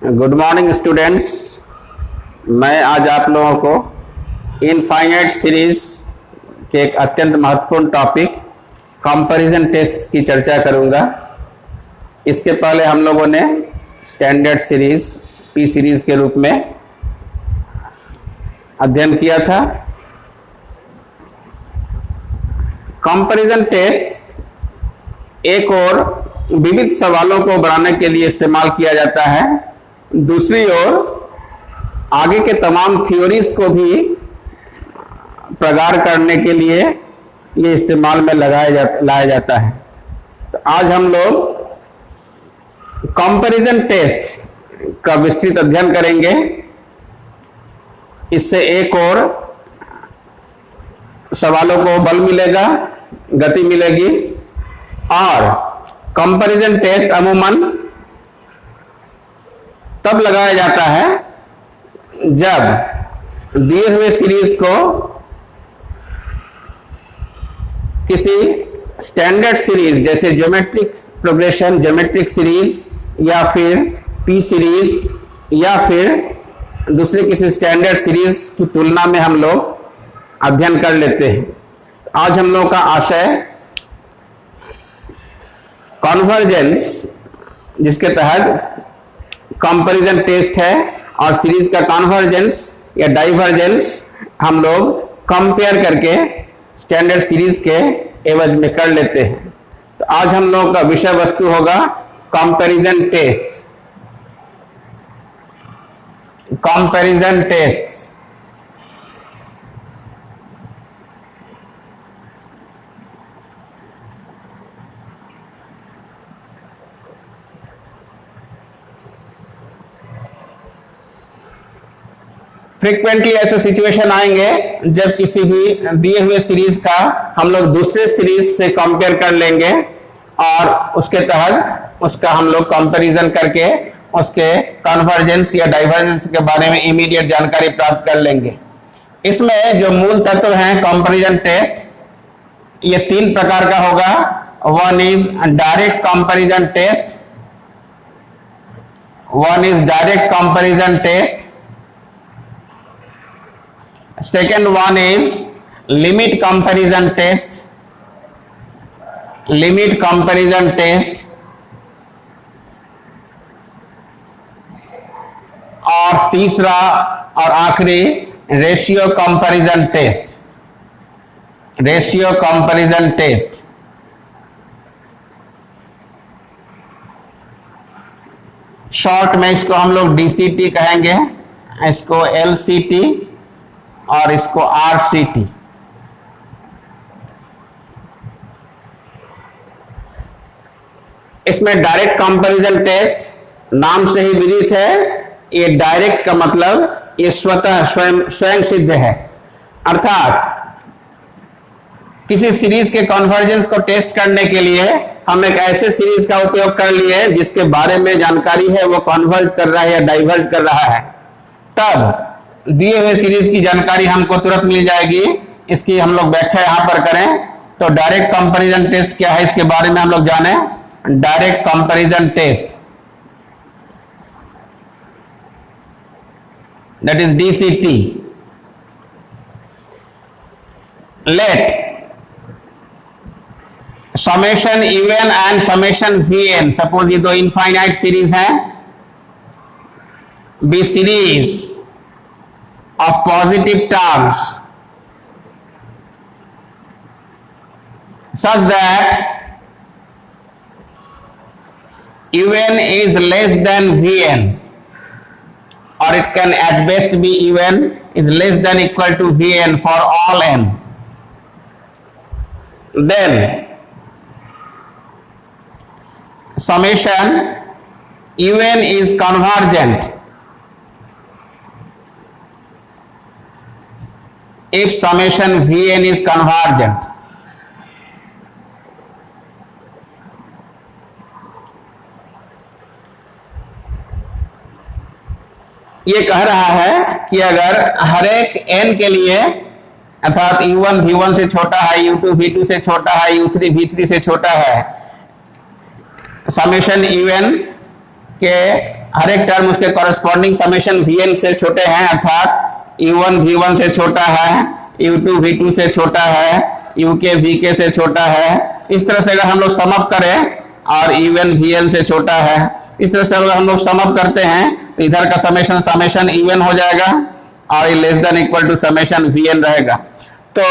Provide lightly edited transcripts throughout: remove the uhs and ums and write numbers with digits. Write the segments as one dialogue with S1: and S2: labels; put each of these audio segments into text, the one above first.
S1: Good morning students. मैं आज आप लोगों को इनफाइनाइट सीरीज के एक अत्यंत महत्वपूर्ण टॉपिक कंपैरिजन टेस्ट्स की चर्चा करूंगा। इसके पहले हम लोगों ने स्टैंडर्ड सीरीज पी सीरीज के रूप में अध्ययन किया था। कंपैरिजन टेस्ट एक और विविध सवालों को बनाने के लिए इस्तेमाल किया जाता है, दूसरी ओर आगे के तमाम थ्योरीज को भी प्रगाढ़ करने के लिए ये इस्तेमाल में लाया जाता है। तो आज हम लोग कंपैरिजन टेस्ट का विस्तृत अध्ययन करेंगे। इससे एक और सवालों को बल मिलेगा, गति मिलेगी। और कंपैरिजन टेस्ट अमूमन तब लगाया जाता है जब दिए हुए सीरीज को किसी स्टैंडर्ड सीरीज जैसे ज्योमेट्रिक प्रोग्रेशन, ज्योमेट्रिक सीरीज या फिर पी सीरीज या फिर दूसरे किसी स्टैंडर्ड सीरीज की तुलना में हम लोग अध्ययन कर लेते हैं। आज हम लोग का आशय कॉन्वर्जेंस, जिसके तहत कंपैरिजन टेस्ट है, और सीरीज का कॉन्वर्जेंस या डाइवर्जेंस हम लोग कंपेयर करके स्टैंडर्ड सीरीज के एवज में कर लेते हैं। तो आज हम लोग का विषय वस्तु होगा comparison test. Comparison tests frequently ऐसे सिचुएशन आएंगे जब किसी भी दिए हुए सीरीज का हम लोग दूसरे सीरीज से कंपेयर कर लेंगे और उसके तहत उसका हम लोग कंपैरिजन करके उसके कन्वर्जेंस या डाइवर्जेंस के बारे में इमीडिएट जानकारी प्राप्त कर लेंगे। इसमें जो मूल तत्व हैं कंपैरिजन टेस्ट, ये तीन प्रकार का होगा। One is direct comparison test, one is direct comparison test, second one is limit comparison test, limit comparison test, और तीसरा और आखिरी ratio comparison test, ratio comparison test. Short में इसको हम लोग डीसीटी कहेंगे, इसको एलसीटी और इसको आरसीटी। इसमें डायरेक्ट कंपैरिजन टेस्ट नाम से ही विदित है। ये डायरेक्ट का मतलब ये स्वतः स्वयं सिद्ध है, अर्थात किसी सीरीज के कन्वर्जेंस को टेस्ट करने के लिए हम एक ऐसे सीरीज का उपयोग कर लिए जिसके बारे में जानकारी है वो कन्वर्ज कर रहा है या डाइवर्ज कर रहा है, तब दिए हुए सीरीज की जानकारी हमको तुरंत मिल जाएगी। इसकी हम लोग व्याख्या यहां पर करें तो डायरेक्ट कंपैरिजन टेस्ट क्या है इसके बारे में हम लोग जाने। Direct comparison test, that is DCT. Let summation UN and summation VN, suppose ये दो इनफाइनाइट सीरीज हैं, be series of positive terms such that un is less than vn, or it can at best be un is less than equal to vn for all n, then summation un is convergent if summation vn is convergent। ये कह रहा है कि अगर हर एक n के लिए, अर्थात u1 v1 से छोटा है, u2 v2 से छोटा है, u3 v3 से छोटा है, समेशन un के हर एक टर्म उसके कॉरेस्पॉन्डिंग समेशन Vn से छोटे हैं, अर्थात U1 V1 से छोटा है, U2 V2 से छोटा है, UK VK से छोटा है। इस तरह से अगर हम लोग सम अप करें और UN Vn से छोटा है, इस तरह से अगर हम लोग सम अप करते हैं तो इधर का समेशन UN हो जाएगा और ये less than equal to summation Vn रहेगा। तो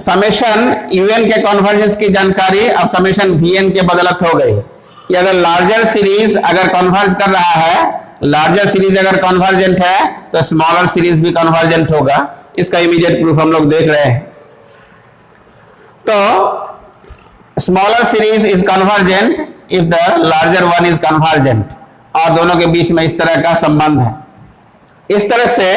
S1: समेशन UN के कन्वर्जेंस की जानकारी अब समेशन Vn के बदलत हो गई कि अगर लार्जर सीरीज अगर कन्वर्ज कर रहा है, लार्जर सीरीज अगर कन्वर्जेंट है तो स्मॉलर सीरीज भी कन्वर्जेंट होगा। इसका इमीडिएट प्रूफ हम लोग देख रहे हैं। तो smaller series is convergent if the larger one is convergent, और दोनों के बीच में इस तरह का संबंध है। इस तरह से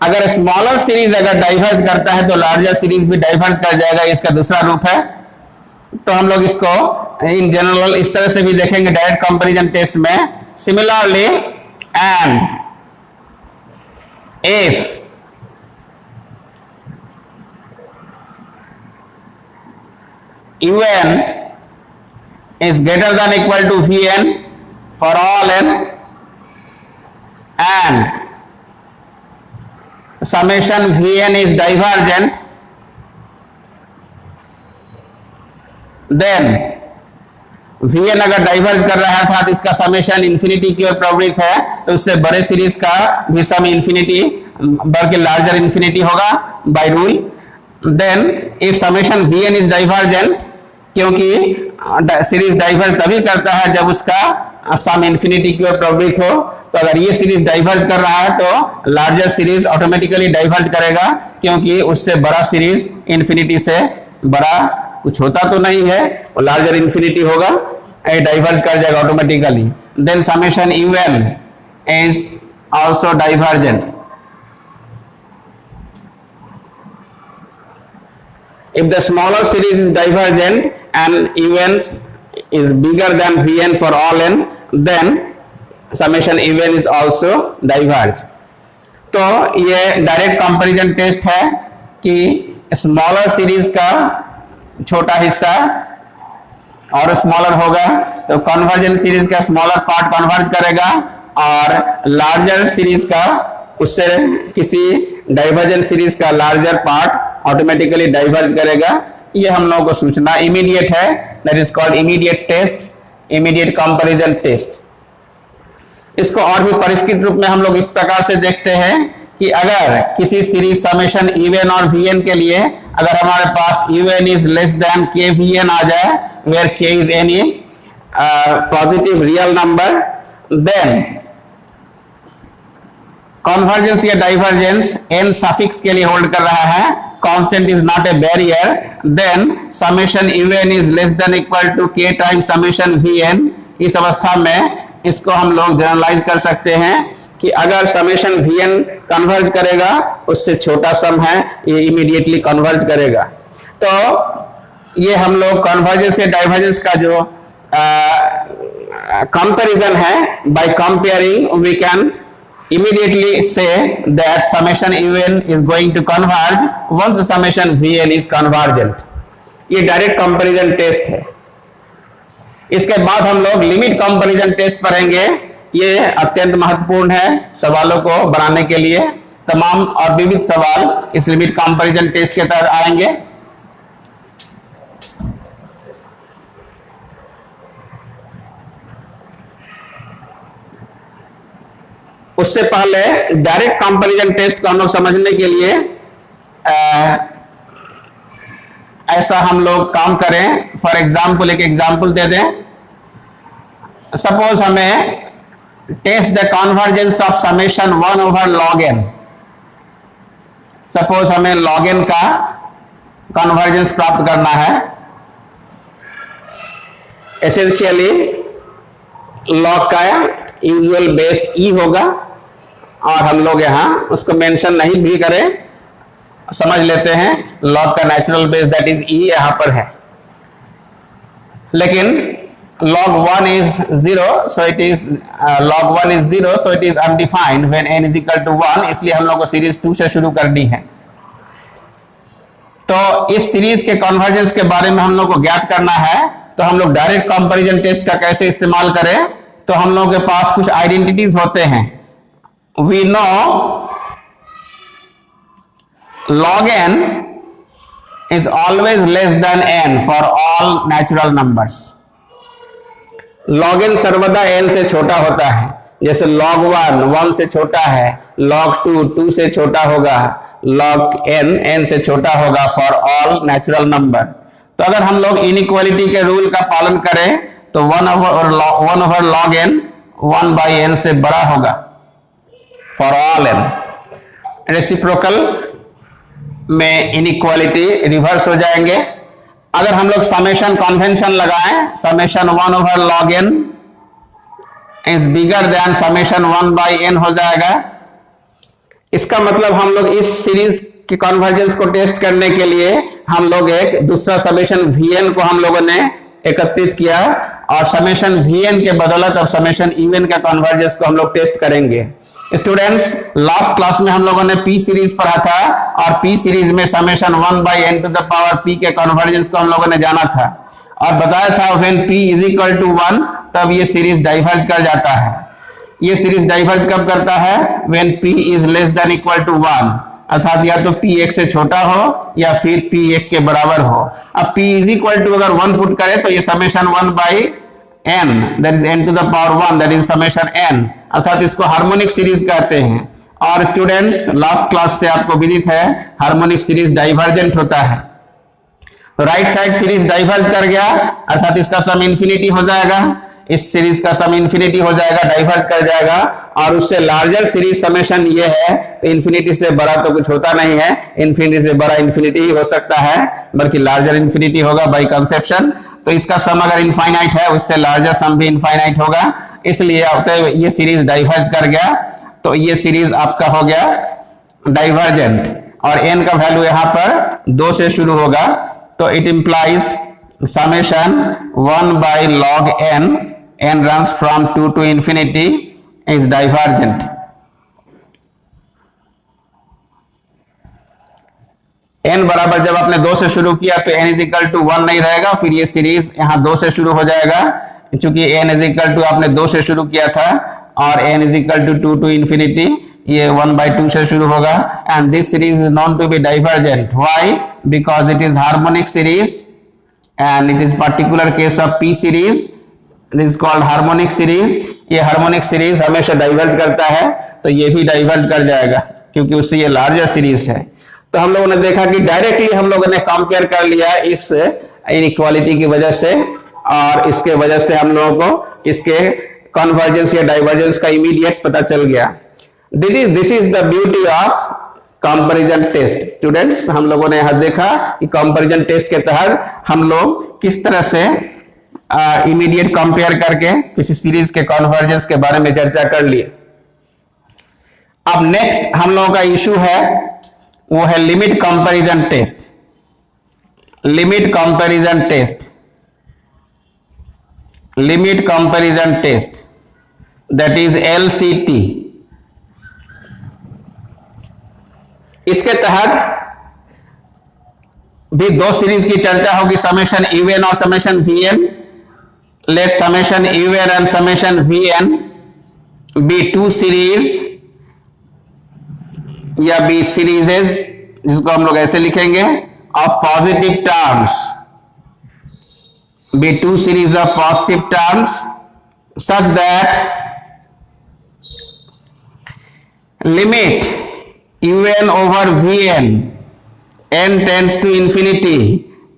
S1: अगर स्मॉलर सीरीज अगर डाइवर्ज करता है तो लार्जर सीरीज भी डाइवर्ज कर जाएगा, इसका दूसरा रूप है। तो हम लोग इसको इन जनरल इस तरह से भी देखेंगे डायरेक्ट कंपैरिजन टेस्ट में। Similarly and if UN is greater than equal to Vn for all n and summation Vn is divergent, then Vn अगर डाइवर्ज कर रहा है अर्थात इसका समेशन इंफिनिटी की ओर प्रवृत्त है तो उससे बड़े सीरीज का भी सम इंफिनिटी बल्कि लार्जर इंफिनिटी होगा by rule. Then if summation Vn is divergent, क्योंकि सीरीज डाइवर्ज तभी करता है जब उसका सम इंफिनिटी की ओर प्रवृत्त हो। तो अगर ये सीरीज डाइवर्ज कर रहा है तो लार्जर सीरीज ऑटोमेटिकली डाइवर्ज करेगा, क्योंकि उससे बड़ा सीरीज इंफिनिटी से बड़ा कुछ होता तो नहीं है, वो लार्जर इंफिनिटी होगा, ये डाइवर्ज कर जाएगा automatically. Then summation UN is also divergent. If the smaller series is divergent and UN is bigger than Vn for all n, then summation UN is also diverge. तो ये direct comparison test है कि smaller series का छोटा हिस्सा और smaller होगा तो कन्वर्जेंट सीरीज का स्मॉलर पार्ट कन्वर्ज करेगा और लार्जर सीरीज का उससे किसी डाइवर्जेंट सीरीज का लार्जर पार्ट ऑटोमेटिकली डाइवर्ज करेगा। ये हम लोगों को सूचना इमीडिएट है, that is called immediate test, immediate comparison test. इसको और भी परिष्कृत रूप में हम लोग इस प्रकार से देखते हैं कि अगर किसी सीरीज समेशन UN और Vn के लिए अगर हमारे पास UN is less than k Vn आ जाए, where k is any positive real number, then convergence या डाइवर्जेंस n सफिक्स के लिए होल्ड कर रहा है, constant is not a barrier, then summation UN is less than equal to k times summation Vn। इस अवस्था में इसको हम लोग जनरलाइज कर सकते हैं कि अगर समेशन Vn कन्वर्ज करेगा उससे छोटा सम है ये इमीडिएटली कन्वर्ज करेगा। तो ये हम लोग कन्वर्जेंस या डाइवर्जेंस का जो कंपैरिजन है, by comparing we can immediately say that summation UN is going to converge once the summation Vn is convergent। ये डायरेक्ट कंपैरिजन टेस्ट है। इसके बाद हम लोग लिमिट कंपैरिजन टेस्ट पढ़ेंगे। ये अत्यंत महत्वपूर्ण है सवालों को बनाने के लिए। तमाम और विविध सवाल इस लिमिट कंपैरिजन टेस्ट के तहत आएंगे। उससे पहले डायरेक्ट कंपैरिजन टेस्ट को हम लोग समझने के लिए ऐसा हम लोग काम करें। फॉर एग्जाम्पल एक एग्जाम्पल दे दें। सपोज हमें test the convergence of summation 1 over log n। Suppose हमें log n का कन्वर्जेंस प्राप्त करना है। एसेंशियली log का यूजुअल बेस e होगा और हम लोग यहां उसको मेंशन नहीं भी करें, समझ लेते हैं log का natural base that is e यहां पर है। लेकिन log 1 is 0 so it is log 1 is 0 so it is undefined when n is equal to 1, इसलिए हम लोग को सीरीज 2 से शुरू करनी है। तो इस सीरीज के कन्वर्जेंस के बारे में हम लोग को ज्ञात करना है, तो हम लोग डायरेक्ट कंपैरिजन टेस्ट का कैसे इस्तेमाल करें। तो हम लोगों के पास कुछ आइडेंटिटीज होते हैं। We know log n is always less than n for all natural numbers। log n सर्वदा n से छोटा होता है, जैसे log 1 1 से छोटा है, log 2 2 से छोटा होगा, log n n से छोटा होगा फॉर ऑल नेचुरल नंबर। तो अगर हम लोग इनइक्वालिटी के रूल का पालन करें तो 1 ओवर log n 1/n से बड़ा होगा फॉर ऑल n। रेसिप्रोकल में इनइक्वालिटी रिवर्स हो जाएंगे। अगर हम लोग समेशन कन्वेंशन लगाएं, summation 1 over log n is bigger than summation 1/n हो जाएगा। इसका मतलब हम लोग इस सीरीज के कन्वर्जेंस को टेस्ट करने के लिए हम लोग एक दूसरा समेशन vn को हम लोगों ने एकत्रित किया और समेशन vn के बदौलत अब समेशन even का कन्वर्जेंस को हम लोग टेस्ट करेंगे। स्टूडेंट्स, लास्ट क्लास में हम लोगों ने p सीरीज पढ़ा था और p सीरीज में summation 1/n to the power p के कन्वर्जेंस को हम लोगों ने जाना था और बताया था when p is equal to 1 तब ये सीरीज डाइवर्ज कर जाता है। ये सीरीज डाइवर्ज कब करता है? When p is less than equal to 1, अर्थात या तो p 1 से छोटा हो या फिर p 1 के बराबर हो। अब p इज इक्वल टू अगर 1 पुट करें तो ये summation 1/n that is n to the power 1 that is summation n, अर्थात इसको हार्मोनिक सीरीज कहते हैं। और स्टूडेंट्स, लास्ट क्लास से आपको विदित है हार्मोनिक सीरीज डाइवर्जेंट होता है। तो राइट साइड सीरीज डाइवर्ज कर गया अर्थात इसका सम इंफिनिटी हो जाएगा, इस सीरीज का सम इंफिनिटी हो जाएगा, डाइवर्ज कर जाएगा। और उससे लार्जर सीरीज समेशन ये है तो इंफिनिटी से बड़ा तो कुछ होता नहीं है, इंफिनिटी से बड़ा इंफिनिटी ही हो सकता है, बल्कि लार्जर इंफिनिटी होगा बाय कंसेप्शन। तो इसका सम अगर इनफाइनाइट है उससे लार्जर सम भी इनफाइनाइट होगा, इसलिए ये सीरीज डाइवर्ज कर गया तो ये सीरीज आपका हो गया डाइवर्जेंट। और n का वैल्यू यहां पर 2 से शुरू होगा तो it implies summation 1/log n runs from 2 to infinity is divergent। n बराबर जब आपने 2 से शुरू किया तो n इज इक्वल टू 1 नहीं रहेगा, फिर ये सीरीज यहां 2 से शुरू हो जाएगा क्योंकि n इज इक्वल टू आपने 2 से शुरू किया था और n is equal to 2 to infinity, ये 1/2 से शुरू होगा। And this series is known to be divergent. Why? Because it is harmonic series and it is particular case of p series, this is called harmonic series. ये harmonic series हमेशा diverge करता है तो ये भी डाइवर्ज कर जाएगा क्योंकि उससे ये लार्जर सीरीज है। तो हम लोगों ने देखा कि डायरेक्टली हम लोगों ने कंपेयर कर लिया इस इनइक्वालिटी की वजह से और इसके वजह से हम लोगों को इसके कन्वर्जेंस या डाइवर्जेंस का इमीडिएट पता चल गया। This is the beauty of comparison test. Students, हम लोगों ने यहां देखा कि कंपैरिजन टेस्ट के तहत हम लोग किस तरह से इमीडिएट कंपेयर करके किसी सीरीज के कन्वर्जेंस के बारे में चर्चा कर लिए। अब नेक्स्ट हम लोगों का इशू है वो है limit comparison test. Limit comparison test, limit comparison test that is LCT। इसके तहत भी 2 सीरीज की चर्चा होगी, समेशन UN और summation VN। Let summation UN and summation VN be 2 series या बी सीरीजेस, जिसको हम लोग ऐसे लिखेंगे, of positive terms, be 2 series of positive terms such that limit UN over VN n tends to infinity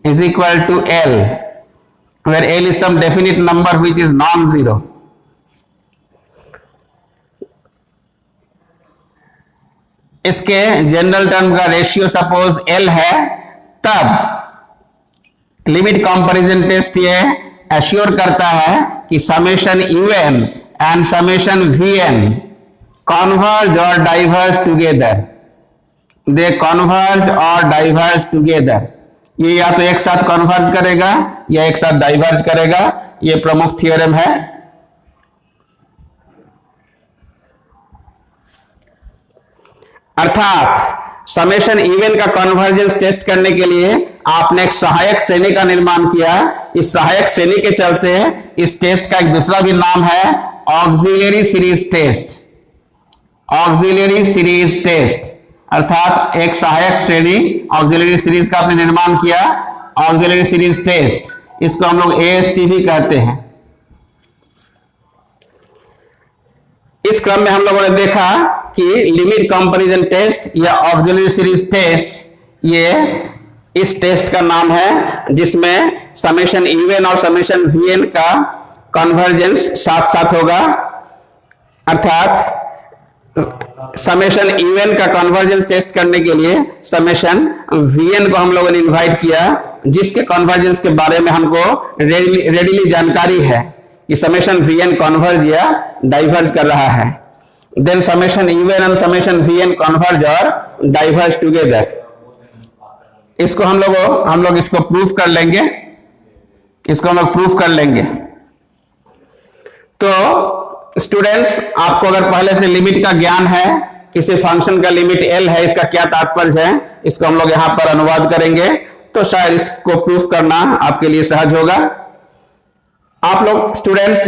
S1: is equal to L, where L is some definite number which is non-zero. इसके general term का ratio suppose L है, तब limit comparison test ये assure करता है कि summation UN and summation VN converge or diverge together, they converge or diverge together। ये या तो एक साथ कन्वर्ज करेगा या एक साथ डाइवर्ज करेगा, ये प्रमुख थ्योरम है। अर्थात समेशन इवन का कन्वर्जेंस टेस्ट करने के लिए आपने एक सहायक श्रेणी का निर्माण किया। इस सहायक श्रेणी के चलते इस टेस्ट का एक दूसरा भी नाम है auxiliary series test. Auxiliary series test अर्थात एक सहायक श्रेणी ऑक्सिलरी सीरीज का आपने निर्माण किया, ऑक्सिलरी सीरीज टेस्ट, इसको हम लोग AST भी कहते हैं। इस क्रम में हम लोगों ने देखा कि लिमिट कंपैरिजन टेस्ट या ऑक्सिलरी सीरीज टेस्ट, ये इस टेस्ट का नाम है जिसमें समेशन इवन और समेशन वीएन का कन्वर्जेंस साथ साथ होगा। अर्थात समेशन इवन का कन्वर्जेंस टेस्ट करने के लिए समेशन वीएन को हम लोगों ने इनवाइट किया, जिसके कन्वर्जेंस के बारे में हमको रेडीली जानकारी है कि समेशन वीएन कन्वर्ज या डाइवर्ज कर रहा है। Then summation even and summation V N converge और डाइवर्ज टुगेदर। इसको हम लोग इसको प्रूफ कर लेंगे, इसको हम लोग प्रूफ कर लेंगे। तो स्टूडेंट्स, आपको अगर पहले से लिमिट का ज्ञान है, किसी फंक्शन का लिमिट L है, इसका क्या तात्पर्य है, इसको हम लोग यहां पर अनुवाद करेंगे, तो शायद इसको प्रूफ करना आपके लिए सहज होगा। आप लोग स्टूडेंट्स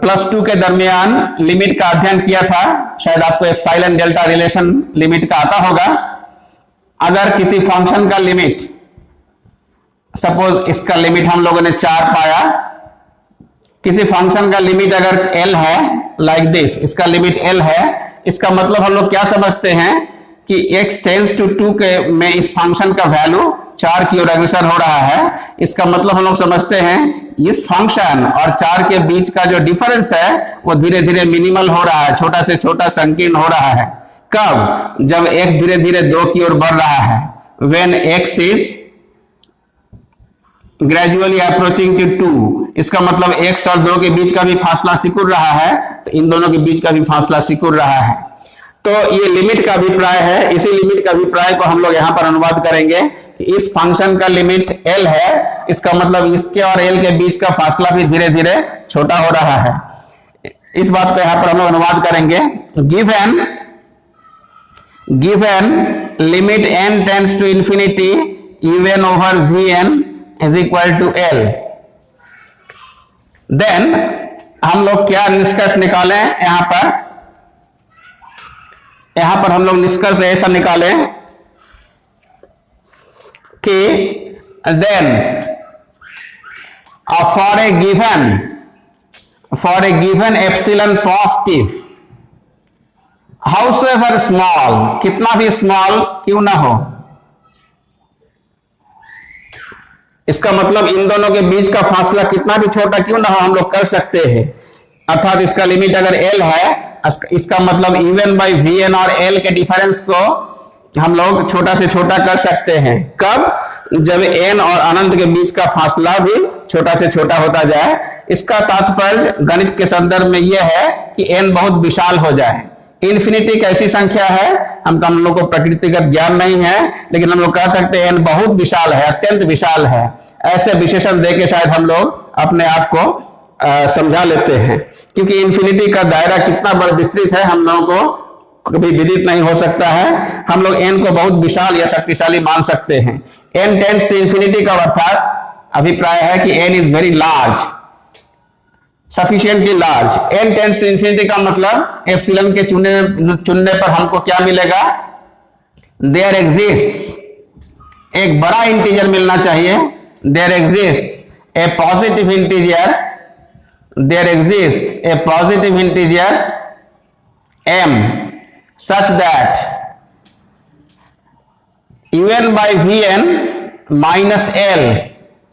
S1: +2 के दरमियान लिमिट का अध्ययन किया था, शायद आपको एप्सिलॉन डेल्टा रिलेशन लिमिट का आता होगा। अगर किसी फंक्शन का लिमिट, सपोज इसका लिमिट हम लोगों ने 4 पाया, किसी फंक्शन का लिमिट अगर L है, लाइक दिस, इसका लिमिट L है, इसका मतलब हम लोग क्या समझते हैं कि x टेंड्स टू 2 के में इस फंक्शन का वैल्यू 4 की ओर अग्रसर हो रहा है। इसका मतलब हम लोग समझते हैं इस फंक्शन और 4 के बीच का जो डिफरेंस है वो धीरे धीरे मिनिमल हो रहा है, छोटा से छोटा संकीर्ण हो रहा है। कब? जब x धीरे धीरे 2 की ओर बढ़ रहा है। When x is gradually approaching to 2, इसका मतलब x और 2 के बीच का भी फासला सिकुड़ रहा है, तो इन दोनों के बीच का भी फासला सिकुड़ रहा है। तो ये लिमिट का अभिप्राय है। इसी लिमिट का अभिप्राय को हम लोग यहां पर अनुवाद करेंगे कि इस फंक्शन का लिमिट L है, इसका मतलब इसके और L के बीच का फासला भी धीरे धीरे छोटा हो रहा है। इस बात को यहां पर हम लोग अनुवाद करेंगे। given limit n tends to infinity un over vn is equal to L, then हम लोग क्या निष्कर्ष निकालें? यहां पर हम लोग निष्कर्ष ऐसा निकालें कि then for a given epsilon positive, howsoever small, कितना भी स्मॉल क्यों ना हो, इसका मतलब इन दोनों के बीच का फासला कितना भी छोटा क्यों ना हो, हम लोग कर सकते हैं। अर्थात इसका लिमिट अगर L है, इसका मतलब इवन बाई Vn और L के डिफरेंस को हम लोग छोटा से छोटा कर सकते हैं। कब? जब n और अनंत के बीच का फासला भी छोटा से छोटा होता जाए। इसका तात्पर्य गणित के संदर्भ में यह है कि n बहुत विशाल हो जाए। इन्फिनिटी एक ऐसी संख्या है, हम लोग को प्रकृतिगत ज्ञान नहीं है, लेकिन हम लोग कह सकते हैं n बहुत विशाल है, अत्यंत विशाल है। ऐसे विशेषण देके शायद हम लोग अपने आप को समझा लेते हैं, क्योंकि इन्फिनिटी का दायरा कितना बड़ा विस्तृत है हम लोगों को कभी विदित नहीं हो सकता है। हम लोग n को बहुत विशाल या शक्तिशाली मान सकते हैं। n टेंड्स टू इन्फिनिटी का अर्थात अभिप्राय है कि n is very large, sufficiently large. n tends to infinity का मतलब एप्सिलॉन के चुनने पर हमको क्या मिलेगा? देयर एग्जिस्ट्स, एक बड़ा इंटीजर मिलना चाहिए। There exists a positive integer, there exists a positive integer m such that un by vn minus L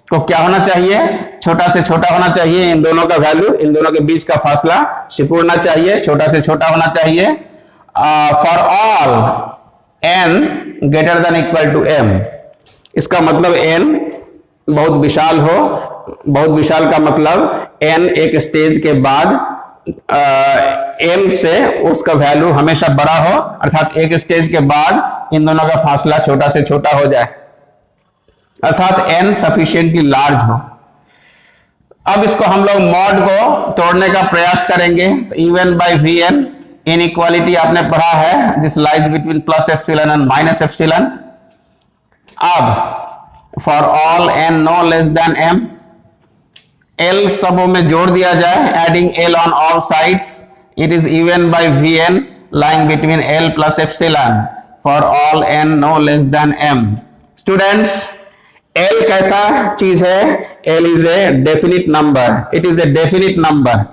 S1: को क्या होना चाहिए? छोटा से छोटा होना चाहिए। इन दोनों का वैल्यू, इन दोनों के बीच का फासला सिकुड़ना चाहिए, छोटा से छोटा होना चाहिए। For all n greater than equal to m, इसका मतलब n बहुत विशाल हो। बहुत विशाल का मतलब n एक स्टेज के बाद m से उसका वैल्यू हमेशा बड़ा हो, अर्थात एक स्टेज के बाद इन दोनों का फासला छोटा से छोटा हो जाए, अर्थात n सफिशिएंटली लार्ज हो। अब इसको हम लोग मॉड को तोड़ने का प्रयास करेंगे। तो इवन बाई Vn, इनइक्वालिटी आपने पढ़ा है, this lies between plus epsilon and minus epsilon. अब for all n no less than m, L सबों में जोड़ दिया जाए, adding L on all sides, it is even by V N lying between L plus epsilon for all N no less than M. Students, L कैसा चीज है? L is a definite number, it is a definite number,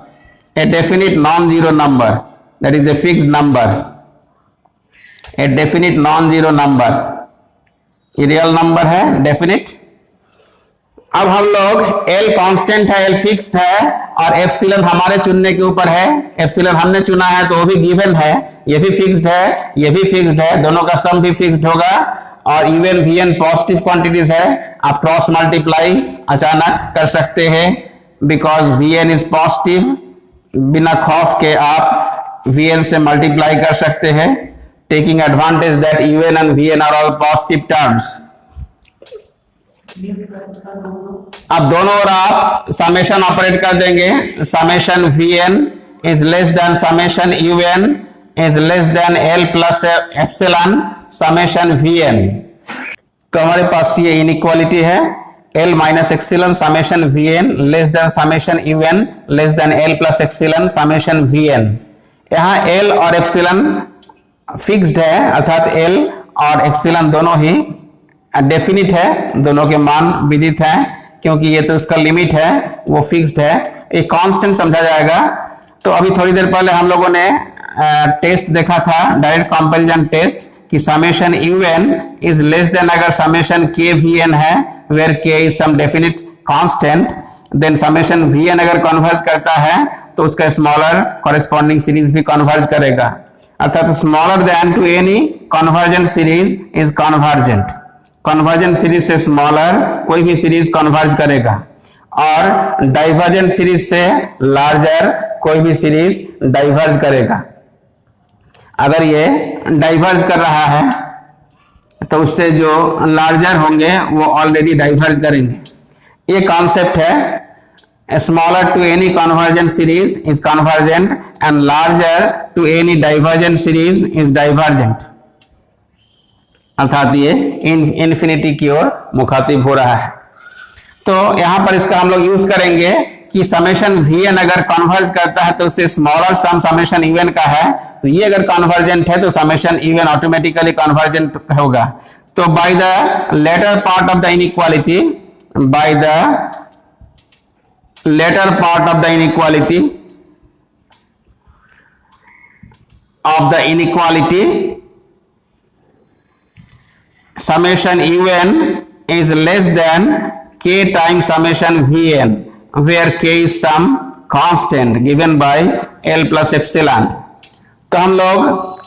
S1: a definite non zero number, that is a fixed number, a definite non zero number, ये real number है, definite. अब हम लोग L constant है, L fixed है, और epsilon हमारे चुनने के ऊपर है, एप्सिलॉन हमने चुना है तो वो भी गिवन है, ये भी फिक्स्ड है, ये भी फिक्स्ड है, दोनों का सम भी फिक्स्ड होगा, और even V N positive quantities है, आप क्रॉस मल्टीप्लाई अचानक कर सकते हैं, because V N is positive, बिना खौफ के आप वी एन से मल्टीप्लाई कर सकते हैं, taking advantage that U N and V N are all positive terms. अब दोनों ओर आप समेशन ऑपरेट कर देंगे, summation V N is less than summation U N is less than L plus epsilon summation V N. तो हमारे पास ये इनइक्वालिटी है, L minus epsilon summation V N less than summation U N less than L plus epsilon summation V N. यहाँ L और epsilon fixed है, अर्थात L और एप्सिलॉन दोनों ही डेफिनिट है, दोनों के मान विदित है, क्योंकि ये तो उसका लिमिट है, वो फिक्स्ड है, एक कांस्टेंट समझा जाएगा। तो अभी थोड़ी देर पहले हम लोगों ने टेस्ट देखा था, डायरेक्ट कंपैरिजन टेस्ट, कि summation U N is less than अगर समेशन के वी एन है, where K is some definite constant, then summation V N अगर कन्वर्ज करता है तो उसका स्मॉलर कॉरेस्पॉन्डिंग सीरीज भी कन्वर्ज करेगा, अर्थात smaller than to any convergent series is convergent. Convergent series से स्मॉलर कोई भी सीरीज कन्वर्ज करेगा, और डाइवर्जेंट सीरीज से लार्जर कोई भी सीरीज डाइवर्ज करेगा। अगर ये डाइवर्ज कर रहा है तो उससे जो लार्जर होंगे वो ऑलरेडी डाइवर्ज करेंगे। ये कॉन्सेप्ट है, smaller to any convergent series is convergent and larger to any divergent series is divergent, अर्थात ये इन्फिनिटी की ओर मुखातिब हो रहा है। तो यहां पर इसका हम लोग यूज करेंगे कि समेशन वी एन अगर कन्वर्ज करता है तो उससे smaller sum summation U N का है, तो ये अगर कन्वर्जेंट है तो summation U N automatically convergent होगा। तो by the latter part of the inequality, by the latter part of the inequality summation un is less than k times summation vn, where k is some constant given by l plus epsilon। तो हम लोग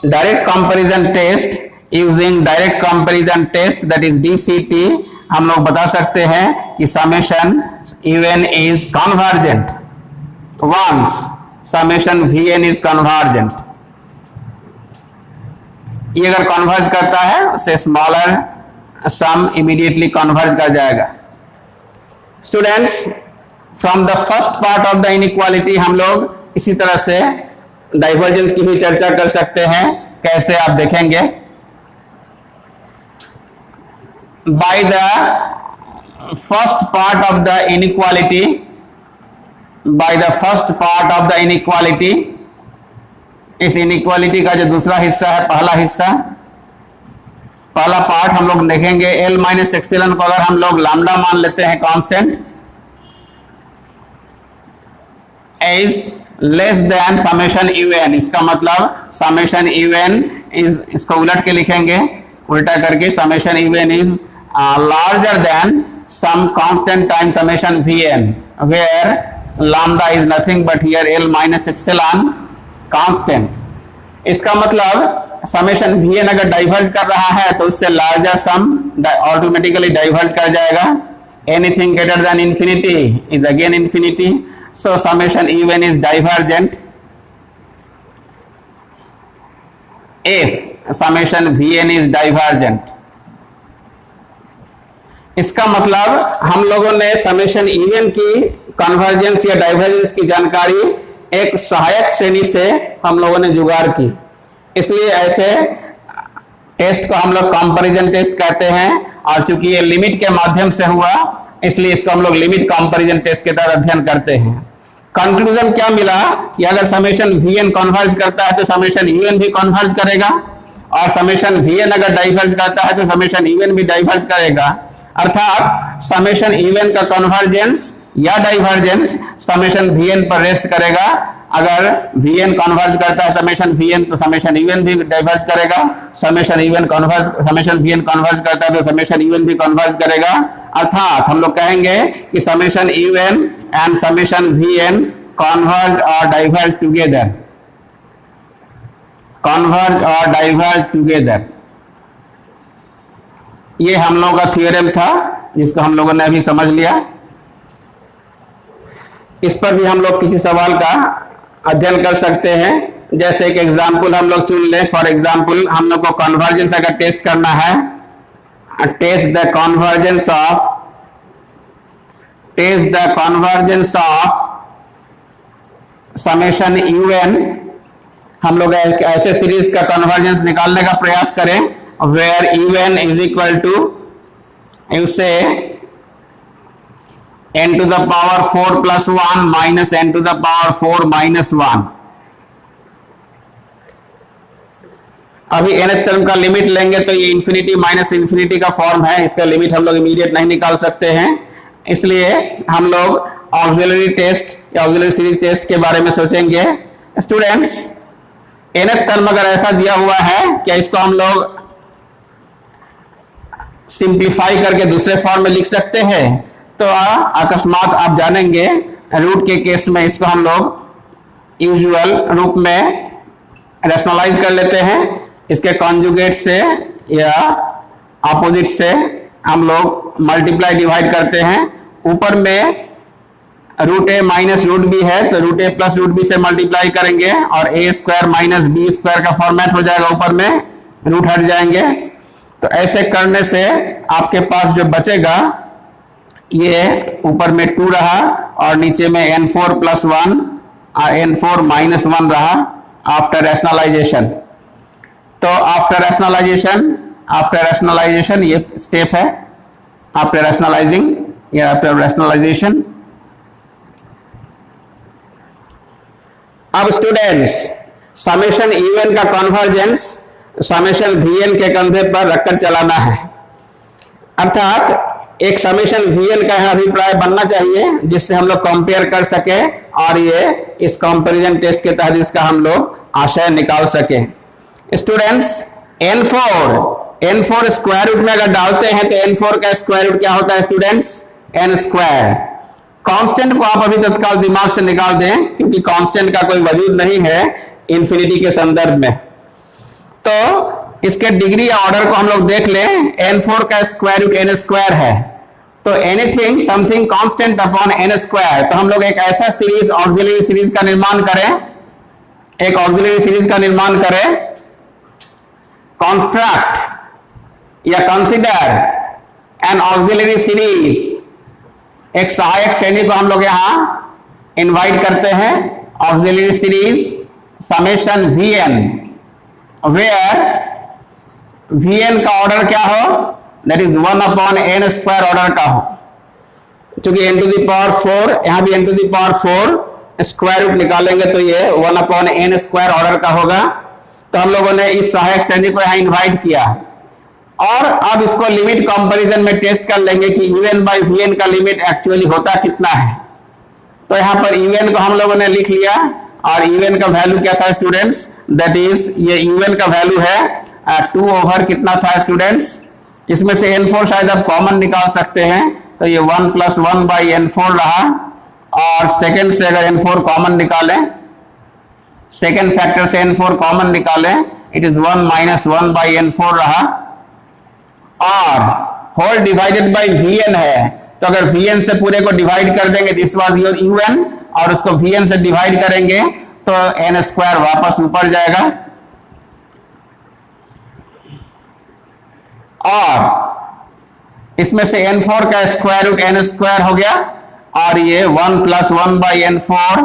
S1: direct comparison test, using direct comparison test that is DCT, हम लोग बता सकते हैं कि summation un is convergent once summation vn is convergent. ये अगर कन्वर्ज करता है उसे स्मॉलर सम इमीडिएटली कन्वर्ज कर जाएगा। Students, from the first part of the inequality हम लोग इसी तरह से डाइवर्जेंस की भी चर्चा कर सकते हैं। कैसे, आप देखेंगे। By the first part of the inequality, by the first part of the inequality, इस इनइक्वालिटी का जो दूसरा हिस्सा है, पहला हिस्सा, पहला पार्ट हम लोग देखेंगे, एल माइनस एक्सिलॉन को अगर हम लोग लैम्डा मान लेते हैं constant, is less than summation U N, इसका मतलब समेशन यू एन इज, इसको उलट के लिखेंगे, उल्टा करके summation U N is larger than some constant time summation V N, where lambda is nothing but here L minus epsilon constant. इसका मतलब समेशन वी एन अगर डाइवर्ज कर रहा है तो उससे लार्जर सम ऑटोमेटिकली डाइवर्ज कर जाएगा। Anything greater than infinity is again infinity, so summation U N is divergent if summation V N is divergent. इसका मतलब हम लोगों ने समेशन यू एन की कन्वर्जेंस या डाइवर्जेंस की जानकारी एक सहायक श्रेणी से हम लोगों ने जुगाड़ की, इसलिए ऐसे टेस्ट को हम लोग कंपैरिजन टेस्ट कहते हैं। और चूंकि ये लिमिट के माध्यम से हुआ इसलिए इसको हम लोग लिमिट कंपैरिजन टेस्ट के तहत अध्ययन करते हैं। कंक्लूजन क्या मिला कि अगर समेशन Vn कन्वर्ज करता है तो समेशन Un भी कन्वर्ज करेगा, और समेशन Vn अगर डाइवर्ज करता है तो समेशन Un भी डाइवर्ज करेगा। अर्थात समेशन Un का कन्वर्जेंस या डाइवर्जेंस समेशन Vn पर रेस्ट करेगा। अगर Vn कन्वर्ज करता है समेशन Vn तो समेशन Un भी डाइवर्ज करेगा, समेशन Vn कन्वर्ज करता है तो समेशन Un भी कन्वर्ज करेगा। अर्थात हम लोग कहेंगे कि summation Un and summation Vn converge और डाइवर्ज टुगेदर, कन्वर्ज और डाइवर्ज टुगेदर। ये हम लोगों का थ्योरम था जिसको हम लोगों ने अभी समझ लिया। इस पर भी हम लोग किसी सवाल का अध्ययन कर सकते हैं। जैसे एक एग्जाम्पल हम लोग चुन लें। फॉर एग्जाम्पल हम लोग को कन्वर्जेंस अगर टेस्ट करना है, test the convergence of summation Un, हम लोग एक ऐसे सीरीज का कन्वर्जेंस निकालने का प्रयास करें where Un is equal to U से n to the power 4 plus 1 minus n to the power 4 minus 1। अभी nth टर्म का लिमिट लेंगे तो ये इंफिनिटी माइनस इंफिनिटी का फॉर्म है, इसका लिमिट हम लोग इमीडिएट नहीं निकाल सकते हैं। इसलिए हम लोग ऑक्सिलरी टेस्ट या ऑक्सिलरी सीरीज टेस्ट के बारे में सोचेंगे। स्टूडेंट्स, nth टर्म अगर ऐसा दिया हुआ है क्या इसको हम लोग सिंप्लीफाई करके दूसरे फॉर्म में लिख सकते हैं? तो अकस्मात आप जानेंगे रूट के केस में इसको हम लोग यूजुअल रूप में रैशनलाइज कर लेते हैं। इसके कॉन्जुगेट से या अपोजिट से हम लोग मल्टीप्लाई डिवाइड करते हैं। ऊपर में रूट ए माइनस रूट बी है तो रूट ए प्लस रूट बी से मल्टीप्लाई करेंगे और ए स्क्वायर माइनस बी स्क्वायर का फॉर्मेट हो जाएगा, ऊपर में रूट हट जाएंगे। तो ऐसे करने से आपके पास जो बचेगा ये ऊपर में 2 रहा और नीचे में n4 प्लस 1 और n4 माइनस 1 रहा आफ्टर रैशनलाइजेशन। तो आफ्टर रैशनलाइजेशन ये स्टेप है, आफ्टर रैशनलाइजिंग या आफ्टर रैशनलाइजेशन। अब स्टूडेंट्स, समेशन Un का कन्वर्जेंस समेशन Vn के कंधे पर रखकर चलाना है। अर्थात एक समेशन Vn का अभिप्राय बनना चाहिए जिससे हम लोग कंपेयर कर सके और ये इस कंपैरिजन टेस्ट के तहत इसका हम लोग आशय निकाल सके। स्टूडेंट्स, n4 स्क्वायर रूट में अगर डालते हैं तो n4 का स्क्वायर रूट क्या होता है स्टूडेंट्स? n square. कांस्टेंट को आप अभी तत्काल दिमाग से निकाल दें क्योंकि कांस्टेंट का कोई वजूद नहीं है इंफिनिटी के संदर्भ में। तो इसके डिग्री या ऑर्डर को हम लोग देख लें। n4 का स्क्वायर रूट n स्क्वायर है, तो anything something constant upon n square. तो हम लोग एक ऐसा सीरीज ऑक्सिलरी सीरीज का निर्माण करें, कंस्ट्रक्ट या कंसीडर एन ऑक्सिलरी सीरीज। एक सहायक श्रेणी को हम लोग यहां इनवाइट करते हैं, auxiliary series summation Vn, where Vn का ऑर्डर क्या हो? That is 1 upon n square order का हो। क्योंकि n टू द पावर 4, यहां भी n to the power 4 square root निकालेंगे तो ये 1 अपॉन n स्क्वायर ऑर्डर का होगा। तो हम लोगों ने इस सहायक श्रेणी को यहां इन्वाइट किया और अब इसको लिमिट कंपैरिजन में टेस्ट कर लेंगे कि Un बाई Vn का लिमिट एक्चुअली होता कितना है। तो यहां पर Un को हम लोगों ने लिख लिया और Un का वैल्यू क्या था स्टूडेंट्स? दैट इज ये Un का वैल्यू है 2 ओवर कितना था स्टूडेंट्स? इसमें से n4 शायद आप कॉमन निकाल सकते हैं तो ये 1 प्लस 1 बाई n4 रहा और सेकेंड से अगर n4 कॉमन निकालें, सेकेंड फैक्टर से n4 कॉमन निकालें, it is 1 minus 1 by n4 रहा और होल डिवाइडेड बाई Vn है। तो अगर Vn से पूरे को डिवाइड कर देंगे दिस वाज योर Un और उसको Vn से डिवाइड करेंगे तो n स्क्वायर वापस ऊपर जाएगा और इसमें से n4 का स्क्वायर रूट n स्क्वायर हो गया और ये 1 plus 1 by n4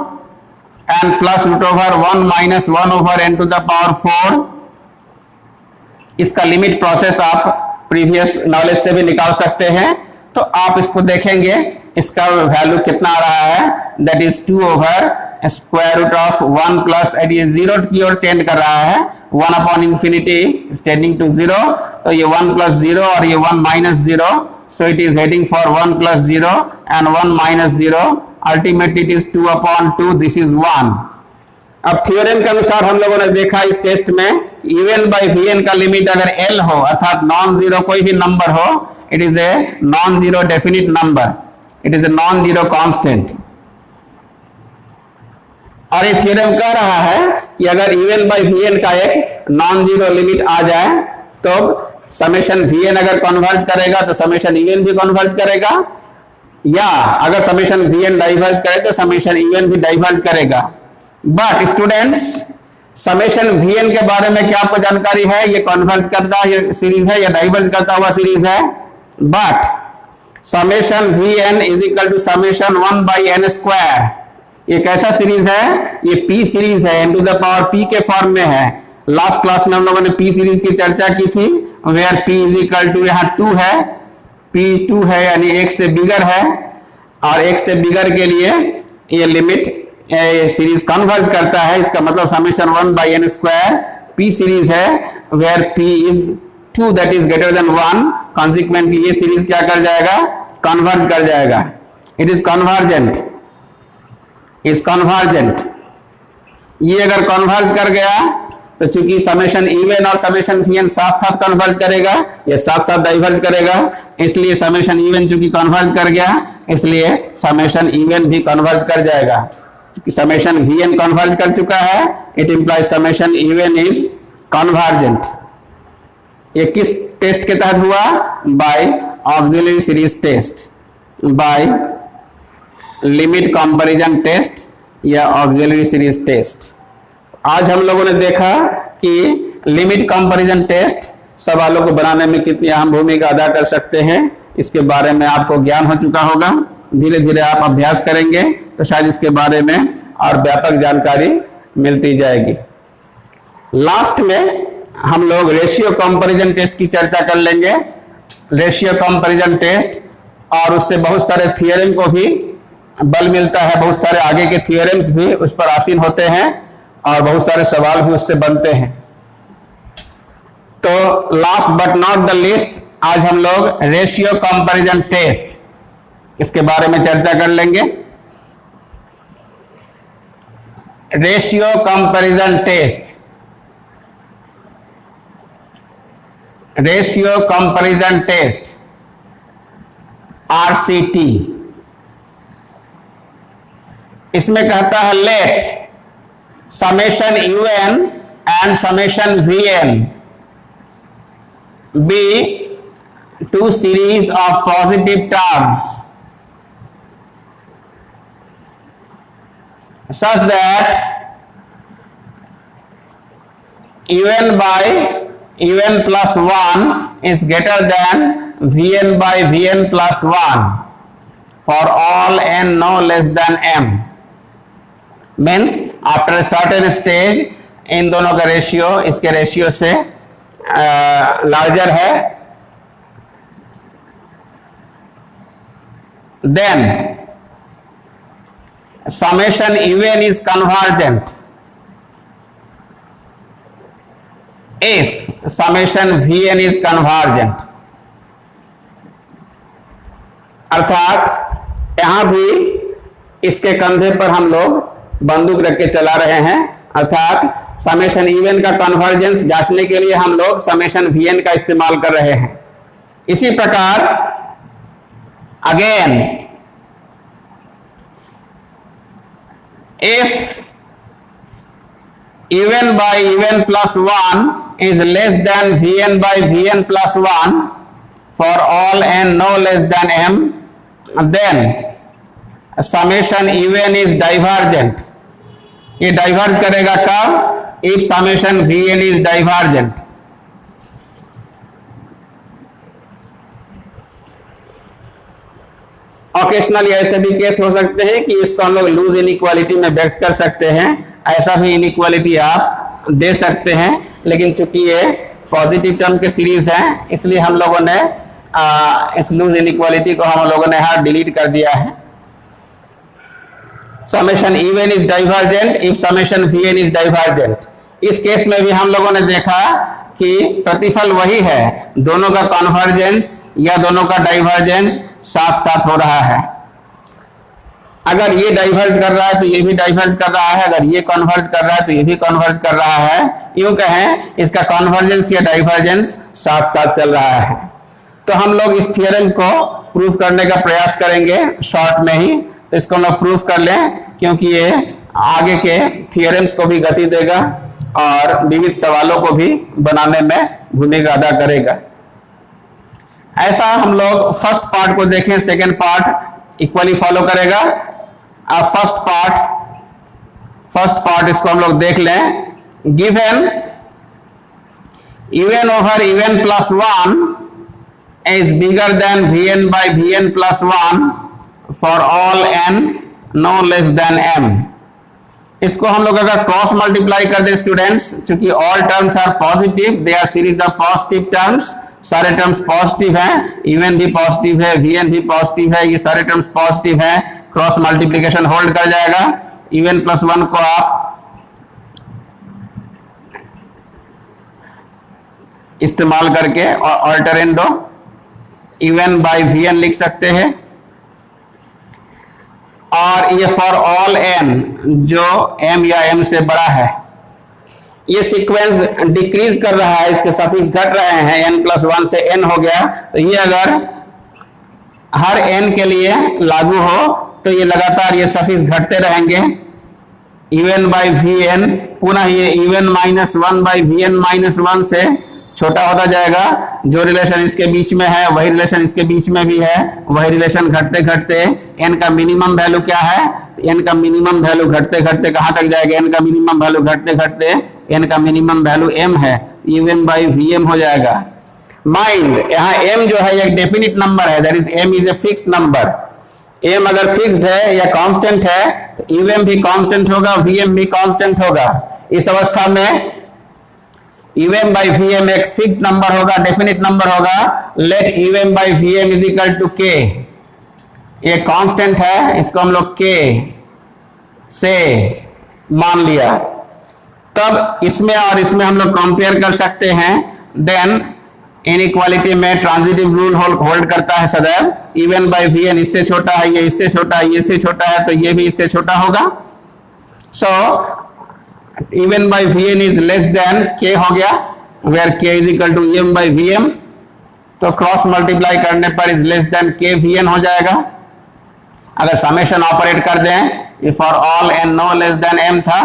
S1: and plus root over 1 minus 1 over n to the power 4। इसका लिमिट प्रोसेस आप प्रीवियस नॉलेज से भी निकाल सकते हैं। तो आप इसको देखेंगे, इसका वैल्यू कितना आ रहा है, that is 2 over square root of 1 plus ये 0 की ओर टेंड कर रहा है, 1 अपॉन इंफिनिटी टेंडिंग टू 0, तो ये 1 प्लस 0 और ये 1 minus 0, so it is heading for 1 plus 0 and 1 minus 0, ultimately it is 2 upon 2, this is 1। अब थ्योरम के अनुसार हम लोगों ने देखा इस टेस्ट में, UN बाई VN का लिमिट अगर L हो, अर्थात नॉन जीरो कोई भी नंबर हो, it is a non zero definite number, it is a non zero constant. और ये थ्योरम कह रहा है कि अगर UN बाई VN का एक नॉन जीरो लिमिट आ जाए तो समेशन VN अगर कन्वर्ज करेगा तो समेशन UN भी कन्वर्ज करेगा, या अगर समेशन VN डाइवर्ज करे तो समेशन UN भी डाइवर्ज करेगा। बट स्टूडेंट्स, समेशन VN के बारे में क्या आपको जानकारी है, ये कन्वर्ज करता है सीरीज है या डाइवर्ज करता हुआ सीरीज है? But summation VN is equal to summation 1 by n square, ये कैसा सीरीज है, ये P सीरीज है, n to the power P के फॉर्म में है। लास्ट क्लास में हम लोगों ने P सीरीज की चर्चा की थी, where P is equal to यहाँ 2 है, P 2 है यानी 1 से बिगर है, और 1 से बिगर के लिए ये लिमिट सीरीज कन्वर्ज करता है, इसका मतलब summation 1 by n square P series है, where P is 2 that is greater than 1, consequently ये सीरीज क्या कर जाएगा, कन्वर्ज कर जाएगा, it is convergent, is convergent. ये अगर कन्वर्ज कर गया तो चूंकि समेशन इवन और समेशन VN साथ साथ कन्वर्ज करेगा, ये साथ साथ डाइवर्ज करेगा, इसलिए समेशन इवन चूंकि कन्वर्ज कर गया, इसलिए समेशन इवन भी कन्वर्ज कर जाएगा। क्योंकि समेशन VN कन्वर्ज कर चुका है, it implies summation even is convergent. ये किस टेस्ट के तहत हुआ, by auxiliary series test, by limit comparison test या ऑक्सिलरी सीरीज टेस्ट। आज हम लोगों ने देखा कि लिमिट कंपैरिजन टेस्ट सवालों को बनाने में कितनी अहम भूमिका अदा कर सकते हैं, इसके बारे में आपको ज्ञान हो चुका होगा। धीरे धीरे आप अभ्यास करेंगे तो शायद इसके बारे में और व्यापक जानकारी मिलती जाएगी। लास्ट में हम लोग रेशियो कंपैरिजन टेस्ट की चर्चा कर लेंगे। रेशियो कंपैरिजन टेस्ट और उससे बहुत सारे थियरम को भी बल मिलता है, बहुत सारे आगे के थियरम्स भी उस पर आसीन होते हैं और बहुत सारे सवाल भी उससे बनते हैं। तो last but not the list, आज हम लोग रेशियो कंपैरिजन टेस्ट इसके बारे में चर्चा कर लेंगे। Ratio comparison test, ratio comparison test RCT, इसमें कहता है let summation UN and summation VN be two series of positive terms such that UN by UN plus 1 is greater than VN by VN plus 1 for all n no less than m। Means after a certain stage इन दोनों का ratio इसके ratio से larger है, then summation even is convergent if summation VN is convergent. अर्थात यहां भी इसके कंधे पर हम लोग बंदूक रख के चला रहे हैं, अर्थात समेशन इवन का कन्वर्जेंस जांचने के लिए हम लोग समेशन VN का इस्तेमाल कर रहे हैं। इसी प्रकार again if UN by UN plus 1 is less than VN by VN plus 1 for all n no less than m, then summation even is divergent. ये डाइवर्ज करेगा कब, if summation VN is divergent. Occasionally ऐसे भी case हो सकते हैं कि इसको हम लोग लूज इनइक्वालिटी में व्यक्त कर सकते हैं, ऐसा भी इनइक्वालिटी आप दे सकते हैं, लेकिन चूंकि ये पॉजिटिव टर्म के सीरीज है इसलिए हम लोगों ने इस लूज इनइक्वालिटी को हम लोगों ने यहाँ डिलीट कर दिया है। Summation even is divergent if summation V N is divergent. इस केस में भी हम लोगों ने देखा कि प्रतिफल वही है, दोनों का कॉन्वर्जेंस या दोनों का डाइवर्जेंस साथ साथ हो रहा है। अगर ये डाइवर्ज कर रहा है तो ये भी डाइवर्ज कर रहा है, अगर ये कन्वर्ज कर रहा है तो ये भी कन्वर्ज कर रहा है। यूं कहें इसका कन्वर्जेंस या डाइवर्जेंस साथ साथ चल रहा है। तो हम लोग इस थ्योरम को प्रूफ करने का प्रयास करेंगे शॉर्ट में ही। तो इसको हम लोग प्रूफ कर लें, क्योंकि ये आगे के थ्योरम्स को भी गति देगा और विविध सवालों को भी बनाने में भूमिका अदा करेगा। ऐसा हम लोग फर्स्ट पार्ट को देखें, सेकेंड पार्ट इक्वली फॉलो करेगा। अब फर्स्ट पार्ट इसको हम लोग देख लें। Given un over un plus 1 is bigger than vn by vn plus 1 for all n no less than m। इसको हम लोग अगर क्रॉस मल्टीप्लाई कर दें स्टूडेंट्स, चूंकि all terms are positive, they are series of positive terms, सारे terms positive हैं, even भी पॉजिटिव है, वीएन भी पॉजिटिव है, ये सारे टर्म्स पॉजिटिव हैं, क्रॉस मल्टीप्लिकेशन होल्ड कर जाएगा। इवन प्लस 1 को आप इस्तेमाल करके और ऑल्टरेंडो इवन बाय वीएन लिख सकते हैं। और ये फॉर ऑल एन जो एम या एम से बड़ा है, ये सीक्वेंस डिक्रीज कर रहा है, इसके सफिक्स घट रहे हैं, n प्लस 1 से n हो गया। तो ये अगर हर n के लिए लागू हो तो ये लगातार ये सफिक्स घटते रहेंगे। इवन बाई वी एन, पुनः ये even minus 1 by V N minus 1 से छोटा होता जाएगा। जो रिलेशन इसके बीच में है वही रिलेशन इसके बीच में भी है, वही रिलेशन घटते घटते n का मिनिमम वैल्यू क्या है, n का मिनिमम वैल्यू घटते घटते कहां तक जाएगा, n का मिनिमम वैल्यू घटते घटते n का मिनिमम वैल्यू m है, un बाई vm हो जाएगा। माइंड, यहाँ m जो है एक डेफिनिट नंबर है, that is m is a fixed number. m अगर फिक्स्ड है या कांस्टेंट है तो um भी कांस्टेंट होगा, vm भी कांस्टेंट होगा। इस अवस्था में um बाई vm एक फिक्स्ड नंबर होगा, डेफिनिट नंबर होगा। Let um by vm is equal to k, ये कांस्टेंट है, इसको हम लोग k से मान लिया। तब इसमें और इसमें हम लोग कंपेयर कर सकते हैं। देन इनइक्वालिटी में ट्रांजिटिव रूल होल्ड करता है सदैव। इवन बाई वीएन इससे छोटा है, ये इससे छोटा है, ये इससे छोटा है, तो ये भी इससे छोटा होगा। So even by V N is less than K हो गया, where K is equal to M by V M. तो क्रॉस मल्टीप्लाई करने पर is less than K V N हो जाएगा। अगर समेशन ऑपरेट कर दें, if for all N no less than M था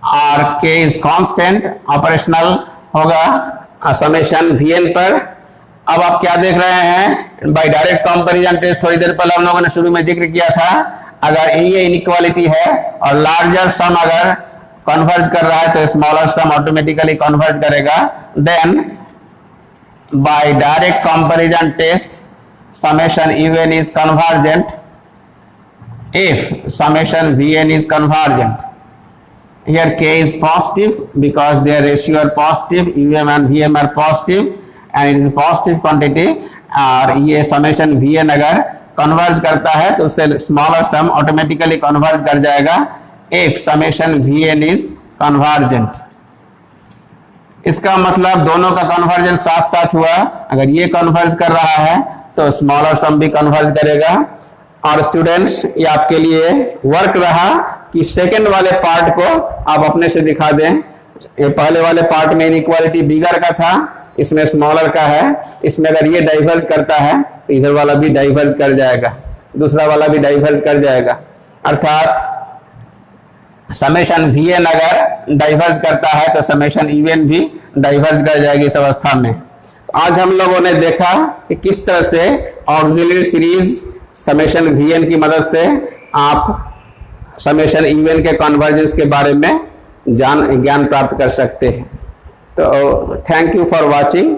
S1: और k इज कांस्टेंट, ऑपरेशनल होगा समेशन vn पर। अब आप क्या देख रहे हैं, बाय डायरेक्ट कंपैरिजन टेस्ट थोड़ी देर पहले हम लोगों ने शुरू में जिक्र किया था। अगर ये इनइक्वालिटी है और लार्जर सम अगर कन्वर्ज कर रहा है तो स्मॉलर सम ऑटोमेटिकली कन्वर्ज करेगा। Then by direct comparison test summation un is convergent if summation vn is convergent। Here k is positive because their ratio are positive, um and vm are positive and it is a positive quantity। और ये summation vn अगर converge करता है तो उससे smaller sum automatically converge कर जाएगा if summation vn is convergent। इसका मतलब दोनों का convergence साथ साथ हुआ। अगर ये converge कर रहा है तो smaller sum भी converge करेगा। और स्टूडेंट्स ये आपके लिए वर्क रहा कि सेकंड वाले पार्ट को आप अपने से दिखा दें। ये पहले वाले पार्ट में इनइक्वालिटी बिगर का था, इसमें स्मॉलर का है। इसमें अगर ये डाइवर्ज करता है तो इधर वाला भी डाइवर्ज कर जाएगा, दूसरा वाला भी डाइवर्ज कर जाएगा। अर्थात समेशन vn अगर डाइवर्ज करता है तो समेशन un भी डाइवर्ज कर जाएगी इस अवस्था में। तो आज हम लोगों ने देखा कि किस तरह से ऑक्सिलरी सीरीज समेशन vn की मदद से आप समेशन un के कन्वर्जेंस के बारे में ज्ञान प्राप्त कर सकते हैं। तो थैंक यू फॉर वाचिंग।